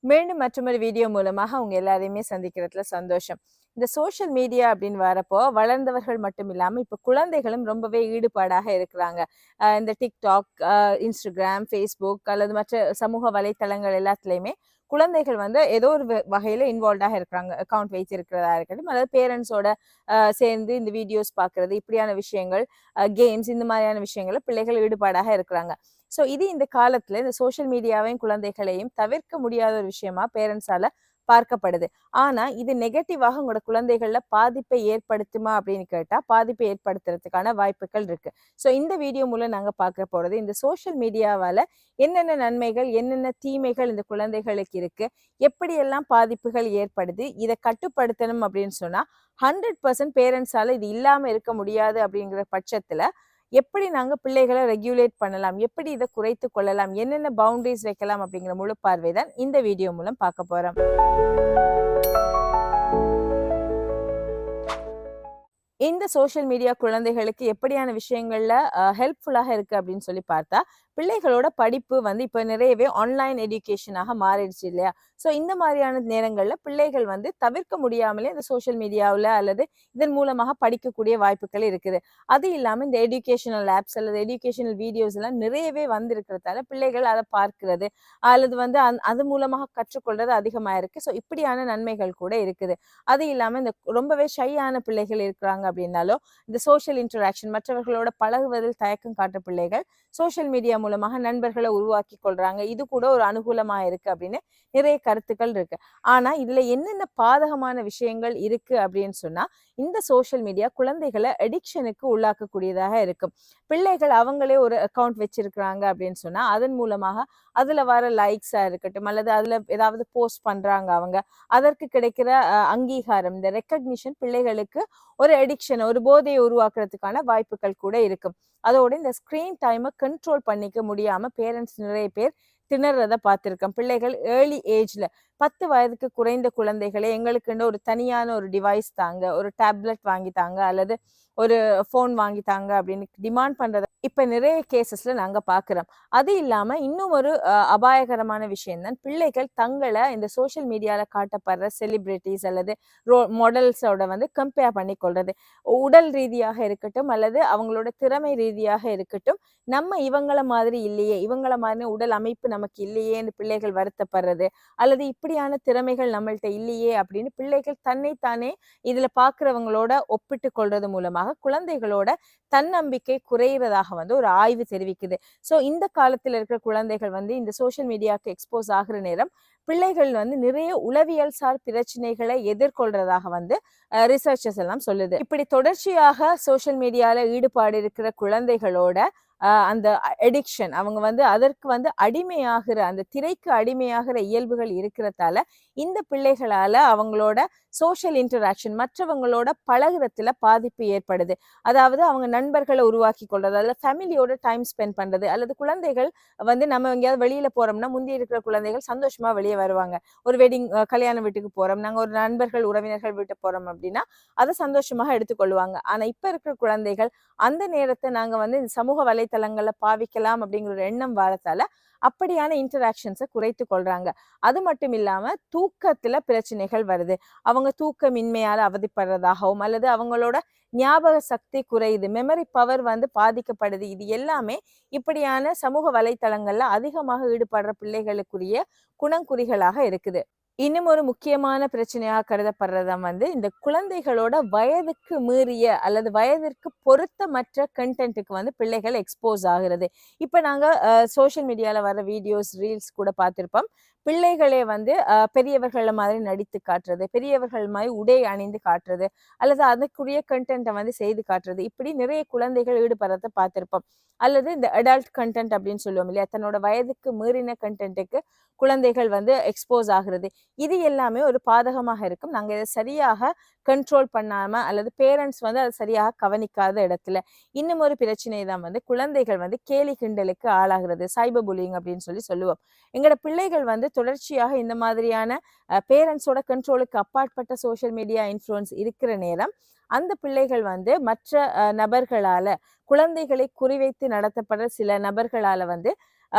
மீண்டும் மற்றொரு வீடியோ மூலமாக உங்க எல்லாரையுமே சந்திக்கிறதுல சந்தோஷம். இந்த சோஷியல் மீடியா அப்படின்னு வரப்போ வளர்ந்தவர்கள் மட்டும் இல்லாம இப்ப குழந்தைகளும் ரொம்பவே ஈடுபாடாக இருக்கிறாங்க. இந்த டிக்டாக், இன்ஸ்டாகிராம், ஃபேஸ்புக் அல்லது மற்ற சமூக வலைத்தளங்கள் எல்லாத்துலயுமே குழந்தைகள் வந்து ஏதோ ஒரு வகையில இன்வால்வ்டாக இருக்கிறாங்க. அக்கவுண்ட் வைத்திருக்கிறதா இருக்கட்டும், அதாவது பேரண்ட்ஸோட சேர்ந்து இந்த வீடியோஸ் பார்க்கறது, இப்படியான விஷயங்கள், கேம்ஸ் இந்த மாதிரியான விஷயங்கள்ல பிள்ளைகள் ஈடுபாடாக இருக்கிறாங்க. ஸோ இது இந்த காலத்துல இந்த சோஷியல் மீடியாவையும் குழந்தைகளையும் தவிர்க்க முடியாத ஒரு விஷயமா பேரண்ட்ஸால பார்க்கப்படுது. ஆனா இது நெகட்டிவாக உங்களோட குழந்தைகள்ல பாதிப்பை ஏற்படுத்துமா அப்படின்னு கேட்டா பாதிப்பை ஏற்படுத்துறதுக்கான வாய்ப்புகள் இருக்கு. ஸோ இந்த வீடியோ மூலம் நாங்க பார்க்க போறது இந்த சோஷியல் மீடியாவால என்னென்ன நன்மைகள் என்னென்ன தீமைகள் இந்த குழந்தைகளுக்கு இருக்கு, எப்படியெல்லாம் பாதிப்புகள் ஏற்படுது, இதை கட்டுப்படுத்தணும் அப்படின்னு சொன்னா 100% பேரண்ட்ஸால இது இல்லாம இருக்க முடியாது அப்படிங்கிற பட்சத்துல எப்படி நாங்க பிள்ளைகளை ரெகுலேட் பண்ணலாம், எப்படி இதை குறைத்து கொள்ளலாம், என்னென்ன பவுண்டரிஸ் வைக்கலாம் அப்படிங்கிற முழு பார்வை தான் இந்த வீடியோ மூலம் பார்க்க போறோம். இந்த சோஷியல் மீடியா குழந்தைகளுக்கு எப்படியான விஷயங்கள்ல ஹெல்ப்ஃபுல்லாக இருக்கு அப்படின்னு சொல்லி பார்த்தா, பிள்ளைகளோட படிப்பு வந்து இப்ப நிறையவே ஆன்லைன் எஜுகேஷனாக மாறிடுச்சு இல்லையா? ஸோ இந்த மாதிரியான நேரங்கள்ல பிள்ளைகள் வந்து தவிர்க்க முடியாமலே இந்த சோஷியல் மீடியாவுல அல்லது இதன் மூலமாக படிக்கக்கூடிய வாய்ப்புகள் இருக்குது. அது இல்லாம இந்த எஜுகேஷனல் ஆப்ஸ் அல்லது எஜுகேஷனல் வீடியோஸ் எல்லாம் நிறையவே வந்திருக்கிறதால பிள்ளைகள் அதை பார்க்கிறது அல்லது வந்து அது மூலமாக கற்றுக்கொள்றது அதிகமா இருக்கு. ஸோ இப்படியான நன்மைகள் கூட இருக்குது. அது இல்லாம இந்த ரொம்பவே ஷையான பிள்ளைகள் இருக்கிறாங்க அப்படின்னாலோ, இந்த சோஷியல் இன்டராக்ஷன் மற்றவர்களோட பழகுவதில் தயக்கம் காட்டுற பிள்ளைகள் சோஷியல் மீடியா மூலமாக நண்பர்களை உருவாக்கி கொள்றாங்க. இது கூட ஒரு அனுகூலமா இருக்கு அப்படின்னு நிறைய கருத்துக்கள் இருக்கு. ஆனா இதுல என்னென்ன பாதகமான விஷயங்கள் இருக்கு அப்படின்னு சொன்னா, இந்த சோஷியல் மீடியா குழந்தைகளை அடிக்ஷனுக்கு உள்ளாக்கக்கூடியதாக இருக்கும். பிள்ளைகள் அவங்களே ஒரு அக்கவுண்ட் வச்சிருக்கிறாங்க அப்படின்னு சொன்னா அதன் மூலமாக அதுல வர லைக்ஸா இருக்கட்டும் அல்லது அதுல ஏதாவது போஸ்ட் பண்றாங்க அவங்க, அதற்கு கிடைக்கிற அங்கீகாரம், இந்த ரெக்கக்னிஷன் பிள்ளைகளுக்கு ஒரு அடிக்ஷன், ஒரு போதையை உருவாக்குறதுக்கான வாய்ப்புகள் கூட இருக்கும். அதோட இந்த ஸ்கிரீன் டைமை கண்ட்ரோல் பண்ணிக்க முடியாம பேரண்ட்ஸ் நிறைய பேர் திணறத பார்த்திருக்கேன். பிள்ளைகள் ஏர்லி ஏஜ்ல 10 வயதுக்கு குறைந்த குழந்தைகளே எங்களுக்குன்னு ஒரு தனியான ஒரு டிவைஸ் தாங்க, ஒரு டேப்லெட் வாங்கி தாங்க அல்லது ஒரு ஃபோன் வாங்கி தாங்க அப்படின்னு டிமாண்ட் பண்றத இப்ப நிறைய கேசஸ்ல நாங்க பாக்குறோம். அது இல்லாம இன்னும் ஒரு அபாயகரமான விஷயம் தான் பிள்ளைகள் தங்களை இந்த சோஷியல் மீடியால காட்டப்படுற செலிபிரிட்டிஸ் அல்லது மாடல்ஸோட வந்து கம்பேர் பண்ணி கொள்றது. உடல் ரீதியாக இருக்கட்டும் அல்லது அவங்களோட திறமை ரீதியாக இருக்கட்டும், நம்ம இவங்கள மாதிரி இல்லையே, இவங்கள மாதிரி உடல் அமைப்பு நமக்கு இல்லையேன்னு பிள்ளைகள் வருத்தப்படுறது அல்லது இப்படியான திறமைகள் நம்மள்ட்ட இல்லையே அப்படின்னு பிள்ளைகள் தன்னைத்தானே இதுல பாக்குறவங்களோட ஒப்பிட்டு கொள்றது மூலமாக குழந்தைகளோட தன்னம்பிக்கை குறைகிறதாக வந்து ஒரு ஆய்வு தெரிவிக்குது. ஸோ இந்த காலத்துல இருக்கிற குழந்தைகள் வந்து இந்த சோஷியல் மீடியாவுக்கு எக்ஸ்போஸ் ஆகுற நேரம் பிள்ளைகள் வந்து நிறைய உளவியல் சார் பிரச்சனைகளை எதிர்கொள்றதாக வந்து ரிசர்ச்சர்ஸ் எல்லாம் சொல்லுது. இப்படி தொடர்ச்சியாக சோஷியல் மீடியால ஈடுபாடு இருக்கிற குழந்தைகளோட அந்த அடிக்ஷன், அவங்க வந்து அதற்கு வந்து அடிமையாகிற, அந்த திரைக்கு அடிமையாகிற இயல்புகள் இருக்கிறதால இந்த பிள்ளைகளால அவங்களோட சோஷியல் இன்டராக்ஷன் மற்றவங்களோட பழகுறதுல பாதிப்பு ஏற்படுது. அதாவது அவங்க நண்பர்களை உருவாக்கி கொள்றது, அல்லது ஃபேமிலியோட டைம் ஸ்பெண்ட் பண்றது அல்லது குழந்தைகள் வந்து நம்ம எங்கேயாவது வெளியில போறோம்னா முந்தி இருக்கிற குழந்தைகள் சந்தோஷமா வெளியே வருவாங்க. ஒரு வெட்டிங், கல்யாண வீட்டுக்கு போறோம், நாங்க ஒரு நண்பர்கள் உறவினர்கள் வீட்டு போறோம் அப்படின்னா அதை சந்தோஷமாக எடுத்துக்கொள்வாங்க. ஆனா இப்ப இருக்கிற குழந்தைகள் அந்த நேரத்தை நாங்க வந்து இந்த சமூக வலைத்தளங்கள்ல பாவிக்கலாம் அப்படிங்கிற ஒரு எண்ணம் வரத்தால அப்படியான இன்டராக்ஷன்ஸை குறைத்து கொள்றாங்க. அது மட்டும் இல்லாம தூக்கத்துல பிரச்சனைகள் வருது. அவங்க தூக்கமின்மையால அவதிப்படுறதாகவும் அல்லது அவங்களோட ஞாபக சக்தி குறையுது, மெமரி பவர் வந்து பாதிக்கப்படுது. இது எல்லாமே இப்படியான சமூக வலைத்தளங்கள்ல அதிகமாக ஈடுபடுற பிள்ளைகளுக்குரிய குணங்குறிகளாக இருக்குது. இன்னும் ஒரு முக்கியமான பிரச்சனையாக கருதப்படுறதா வந்து இந்த குழந்தைகளோட வயதுக்கு மீறிய அல்லது வயதிற்கு பொருத்தமற்ற கண்டென்ட்டுக்கு வந்து பிள்ளைகள் எக்ஸ்போஸ் ஆகிறது. இப்ப நாங்க சோஷியல் மீடியால வர வீடியோஸ், ரீல்ஸ் கூட பார்த்திருப்போம். பிள்ளைகளே வந்து பெரியவர்கள் மாதிரி நடித்து காட்டுறது, பெரியவர்கள் மாதிரி உடை அணிந்து காட்டுறது அல்லது அதுக்குரிய கண்டென்ட்டை வந்து செய்து காட்டுறது, இப்படி நிறைய குழந்தைகள் ஈடுபடுறத பார்த்திருப்போம். அல்லது இந்த அடல்ட் கண்டென்ட் அப்படின்னு சொல்லுவோம் இல்லையா, தன்னோட வயதுக்கு மீறின கண்டென்ட்டுக்கு குழந்தைகள் வந்து எக்ஸ்போஸ் ஆகுறது. இது எல்லாமே ஒரு பாதகமாக இருக்கும். நாங்க இதை சரியாக கண்ட்ரோல் பண்ணாம அல்லது பேரண்ட்ஸ் வந்து அதை சரியாக கவனிக்காத இடத்துல. இன்னும் ஒரு பிரச்சனை தான் வந்து குழந்தைகள் வந்து கேலி கிண்டலுக்கு ஆளாகிறது, சைபர் புல்லிங் அப்படின்னு சொல்லுவோம். எங்களோட பிள்ளைகள் வந்து தொடர்ச்சியாக இந்த மாதிரியான பேரண்ட்ஸோட கண்ட்ரோலுக்கு அப்பாற்பட்ட சோஷியல் மீடியா இன்ஃப்ளூயன்ஸ் இருக்கிற நேரம் அந்த பிள்ளைகள் வந்து மற்ற நபர்களால, குழந்தைகளை குறிவைத்து நடத்தப்படுற சில நபர்களால வந்து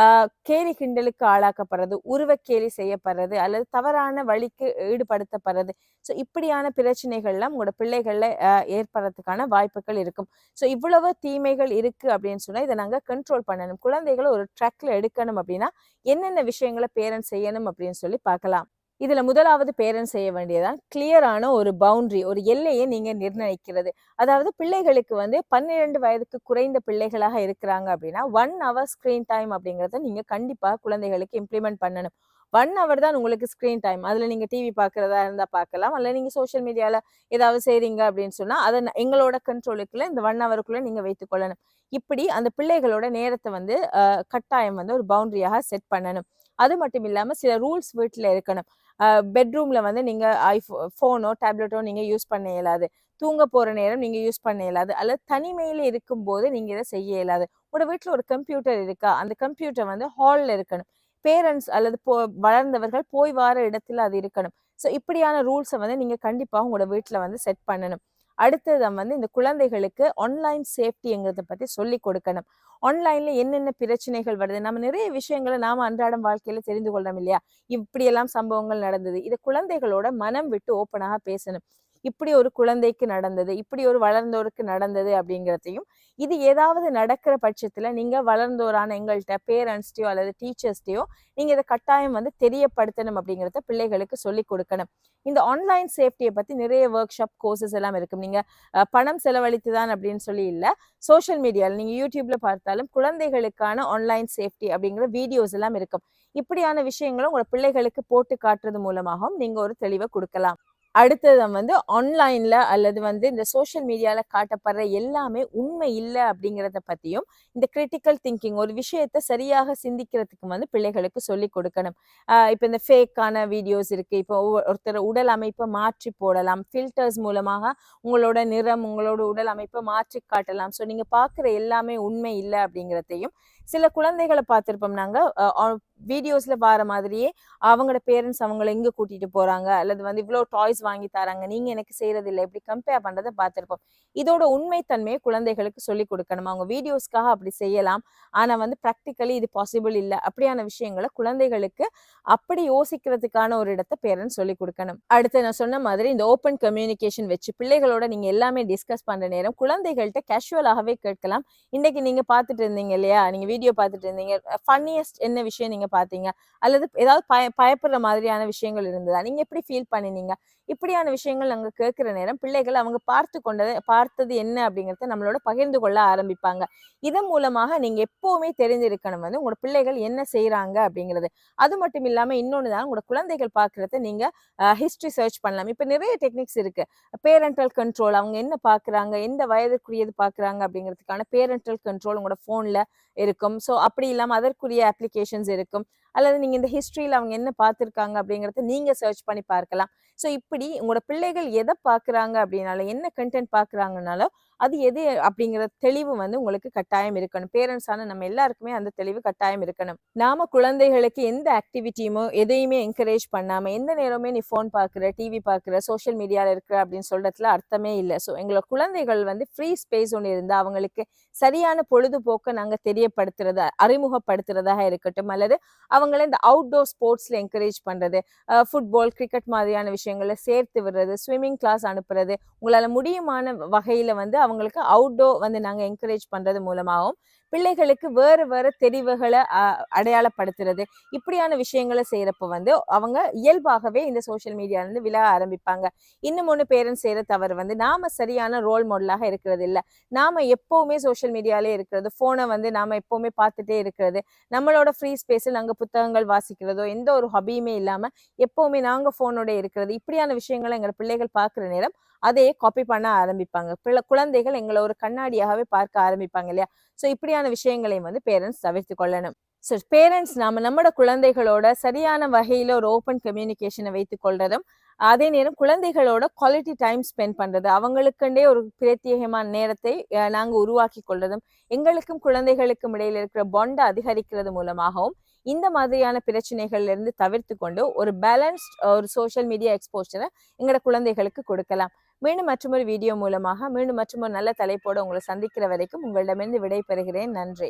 கேலி கிண்டலுக்கு ஆளாக்கப்படுறது, உருவக்கேலி செய்யப்படுறது அல்லது தவறான வழிக்கு ஈடுபடுத்தப்படுறது. ஸோ இப்படியான பிரச்சனைகள்லாம் உங்களோட பிள்ளைகள்ல ஏற்படுறதுக்கான வாய்ப்புகள் இருக்கும். ஸோ இவ்வளவு தீமைகள் இருக்கு அப்படின்னு சொன்னா இதை நாங்க கண்ட்ரோல் பண்ணணும். குழந்தைகளை ஒரு ட்ராக்ல எடுக்கணும் அப்படின்னா என்னென்ன விஷயங்களை பேரண்ட்ஸ் செய்யணும் அப்படின்னு சொல்லி பார்க்கலாம். இதுல முதலாவது பேரண்ட்ஸ் செய்ய வேண்டியதான் கிளியரான ஒரு பவுண்டரி, ஒரு எல்லையை நீங்க நிர்ணயிக்கிறது. அதாவது பிள்ளைகளுக்கு வந்து 12 வயதுக்கு குறைந்த பிள்ளைகளாக இருக்கிறாங்க அப்படின்னா 1 ஹவர் ஸ்கிரீன் டைம் அப்படிங்கறத நீங்க கண்டிப்பா குழந்தைகளுக்கு இம்ப்ளிமெண்ட் பண்ணணும். 1 ஹவர் தான் உங்களுக்கு ஸ்கிரீன் டைம். அதுல நீங்க டிவி பாக்குறதா இருந்தா பார்க்கலாம், அல்ல நீங்க சோஷியல் மீடியால ஏதாவது செய்றீங்க அப்படின்னு சொன்னா அதை எங்களோட கண்ட்ரோலுக்குள்ள இந்த 1 ஹவருக்குள்ள நீங்க வைத்துக் கொள்ளணும். இப்படி அந்த பிள்ளைகளோட நேரத்தை வந்து கட்டாயம் வந்து ஒரு பவுண்டரியாக செட் பண்ணணும். அது மட்டும் இல்லாம சில ரூல்ஸ் வீட்டுல இருக்கணும். பெட்ரூம்ல வந்து நீங்க ஃபோனோ டேப்லெட்டோ நீங்க யூஸ் பண்ண இயலாது. தூங்க போற நேரம் நீங்க யூஸ் பண்ண இயலாது. அல்லது தனிமையில இருக்கும்போது நீங்க இதை செய்ய இயலாது. உங்களோட வீட்டுல ஒரு கம்ப்யூட்டர் இருக்கா, அந்த கம்ப்யூட்டர் வந்து ஹால்ல இருக்கணும். பேரண்ட்ஸ் அல்லது வளர்ந்தவர்கள் போய் வார இடத்துல அது இருக்கணும். ஸோ இப்படியான ரூல்ஸை வந்து நீங்க கண்டிப்பா உங்களோட வீட்டுல வந்து செட் பண்ணணும். அடுத்தது வந்து இந்த குழந்தைகளுக்கு ஆன்லைன் சேஃப்டிங்கிறத பத்தி சொல்லி கொடுக்கணும். ஆன்லைன்ல என்னென்ன பிரச்சனைகள் வருது, நம்ம நிறைய விஷயங்களை நாம அன்றாடம் வாழ்க்கையில தெரிந்து கொள்றோம் இல்லையா? இப்படியெல்லாம் சம்பவங்கள் நடந்தது. இது குழந்தைகளோட மனம் விட்டு ஓப்பனாக பேசணும். இப்படி ஒரு குழந்தைக்கு நடந்தது, இப்படி ஒரு வளர்ந்தோருக்கு நடந்தது அப்படிங்கிறதையும், இது ஏதாவது நடக்கிற பட்சத்துல நீங்க வளர்ந்தோரான எங்கள்கிட்ட பேரண்ட்ஸ்டையோ அல்லது டீச்சர்ஸ்டையோ நீங்க இதை கட்டாயம் வந்து தெரியப்படுத்தணும் அப்படிங்கிறத பிள்ளைகளுக்கு சொல்லி கொடுக்கணும். இந்த ஆன்லைன் சேஃப்டியை பத்தி நிறைய ஒர்க் ஷாப் கோர்சஸ் எல்லாம் இருக்கும். நீங்க பணம் செலவழித்துதான் அப்படின்னு சொல்லி இல்ல, சோஷியல் மீடியால நீங்க யூடியூப்ல பார்த்தாலும் குழந்தைகளுக்கான ஆன்லைன் சேஃப்டி அப்படிங்கிற வீடியோஸ் எல்லாம் இருக்கும். இப்படியான விஷயங்களும் உங்க பிள்ளைகளுக்கு போட்டு காட்டுறது மூலமாகவும் நீங்க ஒரு தெளிவை கொடுக்கலாம். அடுத்தது வந்து ஆன்லைன்ல அல்லது வந்து இந்த சோஷியல் மீடியால காட்டப்படுற எல்லாமே உண்மை இல்லை அப்படிங்கிறத பத்தியும், இந்த கிரிட்டிக்கல் திங்கிங் ஒரு விஷயத்த சரியாக சிந்திக்கிறதுக்கு வந்து பிள்ளைகளுக்கு சொல்லி கொடுக்கணும். இப்ப இந்த ஃபேக்கான வீடியோஸ் இருக்கு. இப்போ ஒருத்தர் உடல் அமைப்பை மாற்றி போடலாம், ஃபில்டர்ஸ் மூலமாக உங்களோட நிறம் உங்களோட உடல் அமைப்பை மாற்றி காட்டலாம். ஸோ நீங்க பார்க்குற எல்லாமே உண்மை இல்லை அப்படிங்கிறதையும், சில குழந்தைகளை பார்த்திருப்போம் நாங்க வீடியோஸ்ல வர மாதிரியே அவங்களோட பேரண்ட்ஸ் அவங்களை எங்க கூட்டிட்டு போறாங்க அல்லது வந்து இவ்வளவு டாய்ஸ் வாங்கி தராங்க, நீங்க எனக்கு செய்யறது இல்லை, இப்படி கம்பேர் பண்றதை பார்த்திருப்போம். இதோட உண்மைத்தன்மையை குழந்தைகளுக்கு சொல்லி கொடுக்கணும். அவங்க வீடியோஸ்க்காக அப்படி செய்யலாம், ஆனா வந்து ப்ராக்டிக்கலி இது பாசிபிள் இல்லை. அப்படியான விஷயங்களை குழந்தைகளுக்கு அப்படி யோசிக்கிறதுக்கான ஒரு இடத்தை பேரண்ட்ஸ் சொல்லி கொடுக்கணும். அடுத்து நான் சொன்ன மாதிரி இந்த ஓப்பன் கம்யூனிகேஷன் வச்சு பிள்ளைகளோட நீங்க எல்லாமே டிஸ்கஸ் பண்ற நேரம் குழந்தைகள்கிட்ட கேஷுவலாகவே கேட்கலாம். இன்னைக்கு நீங்க பார்த்துட்டு இருந்தீங்க இல்லையா, நீங்க வீடியோ பார்த்துட்டு இருந்தீங்க, ஃபன்னியஸ்ட் என்ன விஷயம் நீங்க பாத்தீங்க, அல்லது ஏதாவது பயப்படுற மாதிரியான விஷயங்கள் இருந்ததா, நீங்க எப்படி ஃபீல் பண்ணினீங்க, இப்படியான விஷயங்கள் நாங்க கேட்கிற நேரம் பிள்ளைகள் அவங்க பார்த்தது என்ன அப்படிங்கறத நம்மளோட பகிர்ந்து கொள்ள ஆரம்பிப்பாங்க. இதன் மூலமாக நீங்க எப்பவுமே தெரிஞ்சிருக்கணும் வந்து உங்களோட பிள்ளைகள் என்ன செய்யறாங்க அப்படிங்கிறது. அது மட்டும் இல்லாம இன்னொன்னுதான், உங்களோட குழந்தைகள் பாக்குறத நீங்க ஹிஸ்டரி சர்ச் பண்ணலாம். இப்ப நிறைய டெக்னிக்ஸ் இருக்கு. பேரண்டல் கண்ட்ரோல், அவங்க என்ன பாக்குறாங்க, எந்த வயதுக்குரியது பாக்குறாங்க அப்படிங்கிறதுக்கான பேரண்டல் கண்ட்ரோல் உங்களோட போன்ல இருக்கும். ஸோ அப்படி இல்லாம அதற்குரிய அப்ளிகேஷன்ஸ் இருக்கும். அல்லது நீங்க இந்த ஹிஸ்டரியில அவங்க என்ன பார்த்திருக்காங்க அப்படிங்கறத நீங்க சர்ச் பண்ணி பார்க்கலாம். ஸோ இப்படி உங்களோட பிள்ளைகள் எதை பார்க்குறாங்க அப்படின்னாலும், என்ன கண்டென்ட் பார்க்குறாங்கனாலும் அது எது அப்படிங்கிற தெளிவு வந்து உங்களுக்கு கட்டாயம் இருக்கணும். பேரண்ட்ஸான நம்ம எல்லாருக்குமே அந்த தெளிவு கட்டாயம் இருக்கணும். நாம குழந்தைகளுக்கு எந்த ஆக்டிவிட்டியுமோ எதையுமே என்கரேஜ் பண்ணாம எந்த நேரமே நீ ஃபோன் பார்க்குற, டிவி பார்க்குற, சோஷியல் மீடியால இருக்கிற அப்படின்னு சொல்றதுல அர்த்தமே இல்லை. ஸோ எங்களோட குழந்தைகள் வந்து ஃப்ரீ ஸ்பேஸ் ஒன்று இருந்தா அவங்களுக்கு சரியான பொழுதுபோக்கை நாங்க தெரியப்படுத்துறதா அறிமுகப்படுத்துறதாக இருக்கட்டும், அல்லது அவங்கள இந்த அவுட்டோர் ஸ்போர்ட்ஸ்ல என்கரேஜ் பண்றது, ஃபுட்பால் கிரிக்கெட் மாதிரியான விஷயங்களை சேர்த்து விடுறது, ஸ்விம்மிங் கிளாஸ் அனுப்புறது, உங்களால முடியுமான வகையில வந்து அவங்களுக்கு அவுட்டோர் வந்து நாங்க என்கரேஜ் பண்றது மூலமாகவும் பிள்ளைகளுக்கு வேறு வேறு தெரிவுகளை அடையாளப்படுத்துறது, இப்படியான விஷயங்களை செய்யறப்ப வந்து அவங்க இயல்பாகவே இந்த சோஷியல் மீடியால இருந்து விலக ஆரம்பிப்பாங்க. இன்னும் ஒண்ணு பேரண்ட்ஸ் செய்யற தவறு வந்து நாம சரியான ரோல் மாடலாக இருக்கிறது இல்ல. நாம எப்பவுமே சோஷியல் மீடியாலே இருக்கிறது, போனை வந்து நாம எப்பவுமே பார்த்துட்டே இருக்கிறது, நம்மளோட ஃப்ரீ ஸ்பேஸில் நாங்க புத்தகங்கள் வாசிக்கிறதோ எந்த ஒரு ஹபியுமே இல்லாம எப்பவுமே நாங்க போனோட இருக்கிறது, இப்படியான விஷயங்களை எங்க பிள்ளைகள் பார்க்குற நேரம் அதையே காப்பி பண்ண ஆரம்பிப்பாங்க. குழந்தைகள் எங்களை ஒரு கண்ணாடியாகவே பார்க்க ஆரம்பிப்பாங்க இல்லையா? ஸோ இப்படியான விஷயங்களையும் வந்து பேரண்ட்ஸ் தவிர்த்து கொள்ளணும். ஸோ பேரண்ட்ஸ் நம்மளோட குழந்தைகளோட சரியான வகையில ஒரு ஓப்பன் கம்யூனிகேஷனை வைத்துக் கொள்றதும், அதே நேரம் குழந்தைகளோட குவாலிட்டி டைம் ஸ்பெண்ட் பண்றது, அவங்களுக்குண்டே ஒரு பிரத்யேகமான நேரத்தை நாங்க உருவாக்கி கொள்றதும், எங்களுக்கும் குழந்தைகளுக்கும் இடையில இருக்கிற பாண்டை அதிகரிக்கிறது மூலமாகவும் இந்த மாதிரியான பிரச்சனைகள்ல இருந்து தவிர்த்து கொண்டு ஒரு பேலன்ஸ்ட் ஒரு சோஷியல் மீடியா எக்ஸ்போஷரை எங்களோட குழந்தைகளுக்கு கொடுக்கலாம். மீண்டும் மற்றொரு வீடியோ மூலமாக மீண்டும் மற்றொரு நல்ல தலைப்போடு உங்களை சந்திக்கிற வரைக்கும் உங்களிடமிருந்து விடை பெறுகிறேன். நன்றி.